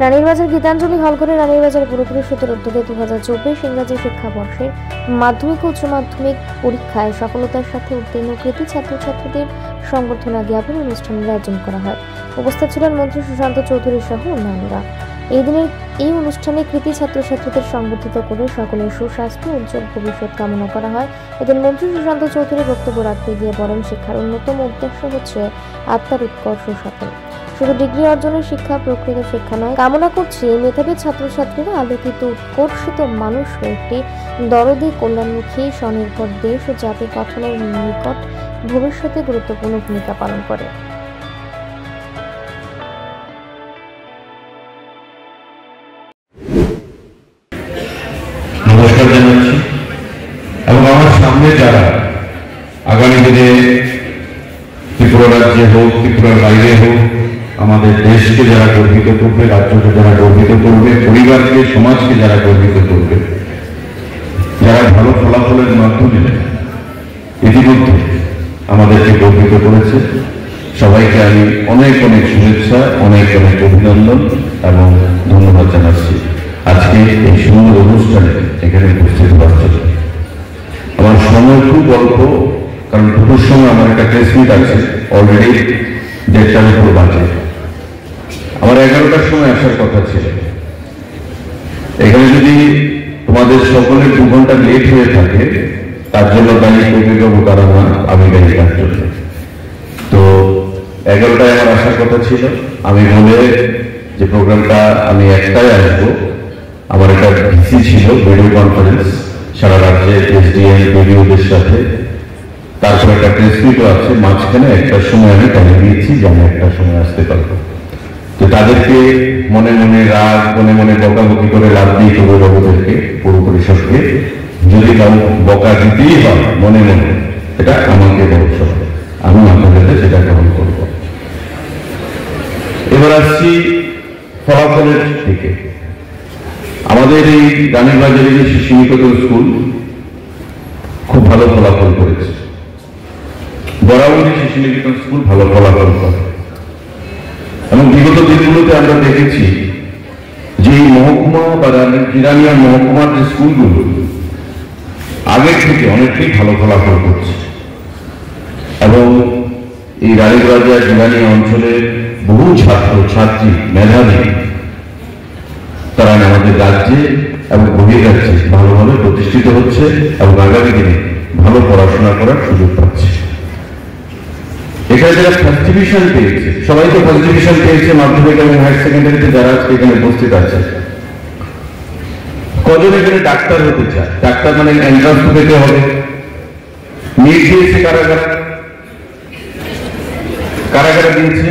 রানীরবাজার গীতাঞ্জলি হল করে রানীরবাজার পুর পরিষদের উদ্যোগে 2024 ইংরাজি শিক্ষাবর্ষের মাধ্যমিক ও উচ্চ মাধ্যমিক পরীক্ষায় সফলতার সাথে উত্তীর্ণ কৃতী ছাত্রছাত্রীদের সংবর্ধনা জ্ঞাপন অনুষ্ঠানের আয়োজন করা হয়। উপস্থিত ছিলেন মন্ত্রী সুশান্ত চৌধুরী সহ অন্যান্যরা। এই অনুষ্ঠানে কৃতী ছাত্রছাত্রীদের সংবর্ধিত করে সকলের সুস্বাস্থ্য উজ্জ্বল ভবিষ্যৎ কামনা করা হয়। এদিন মন্ত্রী সুশান্ত চৌধুরী বক্তব্য রাখতে গিয়ে বলেন, শিক্ষার অন্যতম উদ্দেশ্য হচ্ছে আত্মার উৎকর্ষ সাধন। শুধু ডিগ্রি অর্জনের শিক্ষা প্রকৃত শিক্ষা নয়। কামনা করছি মেধাবী ছাত্রছাত্রীরা আলোকিত উৎকর্ষিত মানুষ হয়ে একটি দরদি কল্যাণমুখী স্বনির্ভর দেশ ও জাতি গঠনের নিকট ভবিষ্যতে গুরুত্বপূর্ণ ভূমিকা পালন করে। নমস্কার জানাচ্ছি এবং আমার সামনে যারা আগামী দিনে ত্রিপুরা রাজ্যে হোক, ত্রিপুরার বাইরে হোক, আমাদের দেশকে যারা গর্বিত করবে, রাজ্যকে যারা গর্বিত করবে, পরিবারকে, সমাজকে যারা গর্বিত করবে, যারা ভালো ফলাফলের মাধ্যমে ইতিমধ্যে আমাদেরকে গর্বিত করেছে, সবাইকে আমি অনেক অনেক শুভেচ্ছা, অনেক অনেক অভিনন্দন এবং ধন্যবাদ জানাচ্ছি আজকে এই সুন্দর অনুষ্ঠানে এখানে উপস্থিত হওয়ার জন্য। আমার সময় খুব অল্প, কারণ দুটোর সময় আমার একটা প্রেস মিট আছে, অলরেডি 1:30টার উপর বাজে। আমার 11টার সময় আসার কথা ছিল। এখানে যদি তোমাদের সকলের 2 ঘন্টা লেট হয়ে থাকে, তার জন্য দায়ী করবে যাবো, কারণ আমি দায়ী তার জন্য। তো 11টায় আমার আসার কথা ছিল। আমি বলে যে প্রোগ্রামটা আমি 1টায় আসবো, আমার একটা ভিসি ছিল, ভিডিও কনফারেন্স সারা রাজ্যে এসডিএম ভিডিওদের সাথে, তারপর একটা প্রেস মিটও আছে, মাঝখানে 1টার সময় আমি টাইম দিয়েছি যে আমি 1টার সময় আসতে পারবো। তো তাদেরকে মনে মনে রাগ, মনে মনে বকাবকি করে লাভ দিয়ে করবো বাবুদেরকে, পুরো পরিষদকে, যদি কাউ বকা দিতেই হয় মনে মনে, এটা আমাকে ভরসা, আমি আপনাদের সেটা গ্রহণ করব। এবার আসছি ফলাফলের দিকে। আমাদের এই রানীরবাজারের যে শিশু নিকেতন স্কুল খুব ভালো ফলাফল করেছে। বরাবরই শিশু নিকেতন স্কুল ভালো ফলাফল করে এবং বিগত দিনগুলোতে আমরা দেখেছি যে এই মহকুমা বা ইরানিয়ান মহকুমার যে স্কুলগুলো আগের থেকে অনেকটাই ভালো ফলাফল করছে এবং এই রানীরবাজার ইরানিয়া অঞ্চলের বহু ছাত্র ছাত্রী, মেধাবী, তারা আমাদের রাজ্যে এবং বহির্রাজ্যে ভালোভাবে প্রতিষ্ঠিত হচ্ছে এবং আগামী দিনে ভালো পড়াশোনা করার সুযোগ পাচ্ছে। এখানে যারা ফার্স্ট ডিভিশন পেয়েছে, সবাই তো ফার্স্ট ডিভিশন পেয়েছে মাধ্যমিক এবং হায়ার সেকেন্ডারিতে, যারা এখানে উপস্থিত আছে, কজন এখানে ডাক্তার হতে চায়? ডাক্তার মানে এন্ট্রান্স দিতে হবে। নিট দিয়েছে কারা কারা? কারা কারা দিয়েছে?